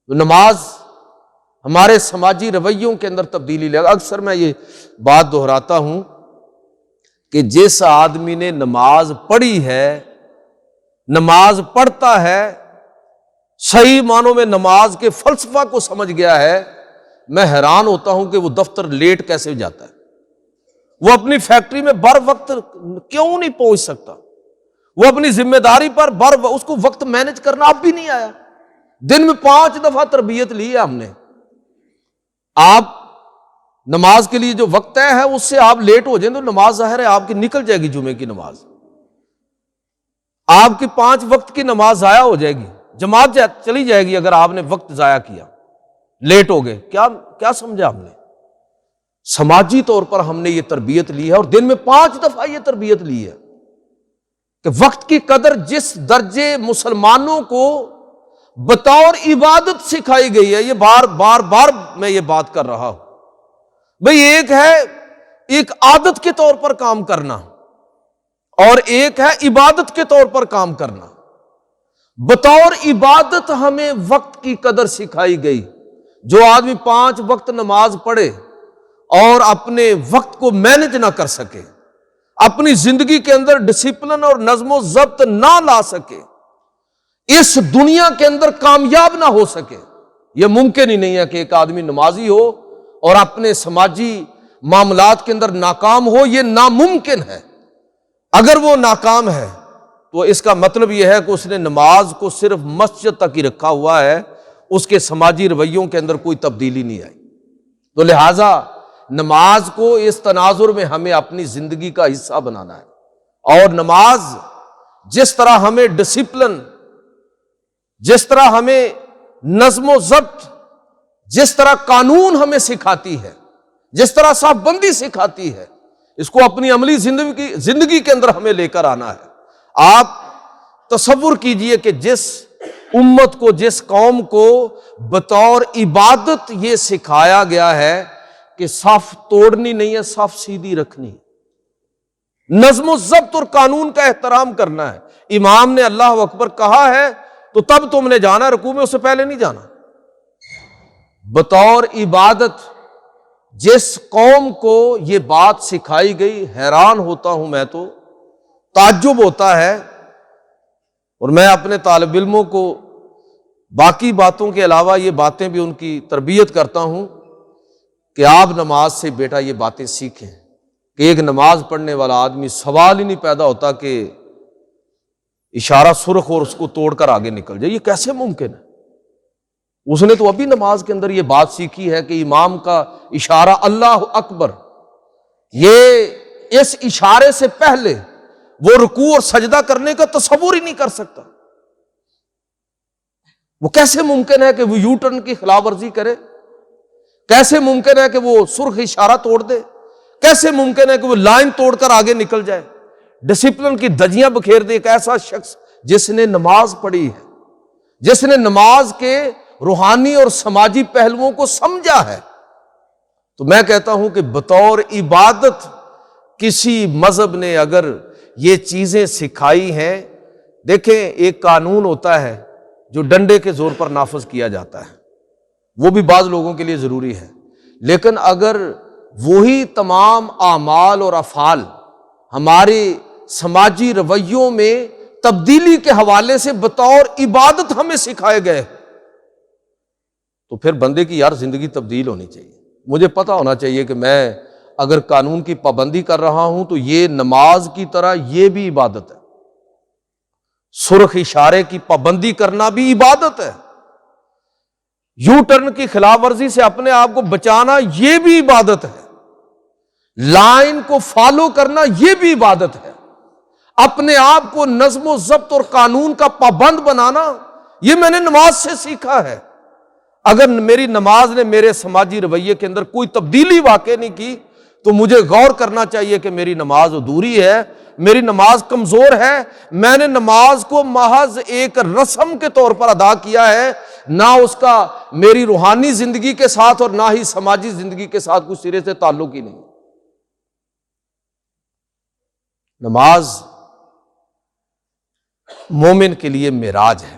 تو نماز ہمارے سماجی رویوں کے اندر تبدیلی لے گا۔ اکثر میں یہ بات دہراتا ہوں کہ جس آدمی نے نماز پڑھی ہے، نماز پڑھتا ہے، صحیح معنوں میں نماز کے فلسفہ کو سمجھ گیا ہے، میں حیران ہوتا ہوں کہ وہ دفتر لیٹ کیسے جاتا ہے، وہ اپنی فیکٹری میں بر وقت کیوں نہیں پہنچ سکتا، وہ اپنی ذمہ داری پر اس کو وقت مینج کرنا اب بھی نہیں آیا۔ دن میں 5 دفعہ تربیت لی ہے ہم نے، آپ نماز کے لیے جو وقت طے ہے اس سے آپ لیٹ ہو جائیں تو نماز ظاہر ہے آپ کی نکل جائے گی، جمعے کی نماز آپ کی 5 وقت کی نماز ضائع ہو جائے گی، جماعت چلی جائے گی اگر آپ نے وقت ضائع کیا، لیٹ ہو گئے۔ کیا سمجھا ہم نے؟ سماجی طور پر ہم نے یہ تربیت لی ہے، اور دن میں 5 دفعہ یہ تربیت لی ہے کہ وقت کی قدر جس درجے مسلمانوں کو بطور عبادت سکھائی گئی ہے، یہ بار بار میں یہ بات کر رہا ہوں بھئی، ایک ہے ایک عادت کے طور پر کام کرنا، اور ایک ہے عبادت کے طور پر کام کرنا۔ بطور عبادت ہمیں وقت کی قدر سکھائی گئی۔ جو آدمی 5 وقت نماز پڑھے اور اپنے وقت کو مینج نہ کر سکے، اپنی زندگی کے اندر ڈسپلن اور نظم و ضبط نہ لا سکے، اس دنیا کے اندر کامیاب نہ ہو سکے، یہ ممکن ہی نہیں ہے کہ ایک آدمی نمازی ہو اور اپنے سماجی معاملات کے اندر ناکام ہو، یہ ناممکن ہے۔ اگر وہ ناکام ہے تو اس کا مطلب یہ ہے کہ اس نے نماز کو صرف مسجد تک ہی رکھا ہوا ہے، اس کے سماجی رویوں کے اندر کوئی تبدیلی نہیں آئی۔ تو لہٰذا نماز کو اس تناظر میں ہمیں اپنی زندگی کا حصہ بنانا ہے، اور نماز جس طرح ہمیں ڈسپلن، جس طرح ہمیں نظم و ضبط، جس طرح قانون ہمیں سکھاتی ہے، جس طرح صاف بندی سکھاتی ہے، اس کو اپنی عملی زندگی کے اندر ہمیں لے کر آنا ہے۔ آپ تصور کیجئے کہ جس امت کو، جس قوم کو بطور عبادت یہ سکھایا گیا ہے کہ صف توڑنی نہیں ہے، صف سیدھی رکھنی، نظم و ضبط اور قانون کا احترام کرنا ہے۔ امام نے اللہ اکبر کہا ہے تو تب تم نے جانا، رکوع میں اس سے پہلے نہیں جانا۔ بطور عبادت جس قوم کو یہ بات سکھائی گئی، حیران ہوتا ہوں میں، تو تعجب ہوتا ہے، اور میں اپنے طالب علموں کو باقی باتوں کے علاوہ یہ باتیں بھی ان کی تربیت کرتا ہوں کہ آپ نماز سے بیٹا یہ باتیں سیکھیں کہ ایک نماز پڑھنے والا آدمی، سوال ہی نہیں پیدا ہوتا کہ اشارہ سرخ اور اس کو توڑ کر آگے نکل جائے، یہ کیسے ممکن ہے؟ اس نے تو ابھی نماز کے اندر یہ بات سیکھی ہے کہ امام کا اشارہ اللہ اکبر، یہ اس اشارے سے پہلے وہ رکوع اور سجدہ کرنے کا تصور ہی نہیں کر سکتا۔ وہ کیسے ممکن ہے کہ وہ یو ٹرن کی خلاف ورزی کرے؟ کیسے ممکن ہے کہ وہ سرخ اشارہ توڑ دے؟ کیسے ممکن ہے کہ وہ لائن توڑ کر آگے نکل جائے، ڈسپلن کی دھجیاں بکھیر دے؟ ایک ایسا شخص جس نے نماز پڑھی ہے، جس نے نماز کے روحانی اور سماجی پہلوؤں کو سمجھا ہے۔ تو میں کہتا ہوں کہ بطور عبادت کسی مذہب نے اگر یہ چیزیں سکھائی ہیں، دیکھیں ایک قانون ہوتا ہے جو ڈنڈے کے زور پر نافذ کیا جاتا ہے، وہ بھی بعض لوگوں کے لیے ضروری ہے، لیکن اگر وہی تمام اعمال اور افعال ہمارے سماجی رویوں میں تبدیلی کے حوالے سے بطور عبادت ہمیں سکھائے گئے تو پھر بندے کی یار زندگی تبدیل ہونی چاہیے۔ مجھے پتہ ہونا چاہیے کہ میں اگر قانون کی پابندی کر رہا ہوں تو یہ نماز کی طرح یہ بھی عبادت ہے، سرخ اشارے کی پابندی کرنا بھی عبادت ہے، یو ٹرن کی خلاف ورزی سے اپنے آپ کو بچانا یہ بھی عبادت ہے، لائن کو فالو کرنا یہ بھی عبادت ہے، اپنے آپ کو نظم و ضبط اور قانون کا پابند بنانا یہ میں نے نماز سے سیکھا ہے۔ اگر میری نماز نے میرے سماجی رویے کے اندر کوئی تبدیلی واقع نہیں کی تو مجھے غور کرنا چاہیے کہ میری نماز ادھوری ہے، میری نماز کمزور ہے، میں نے نماز کو محض ایک رسم کے طور پر ادا کیا ہے، نہ اس کا میری روحانی زندگی کے ساتھ اور نہ ہی سماجی زندگی کے ساتھ کوئی سرے سے تعلق ہی نہیں۔ نماز مومن کے لیے معراج ہے۔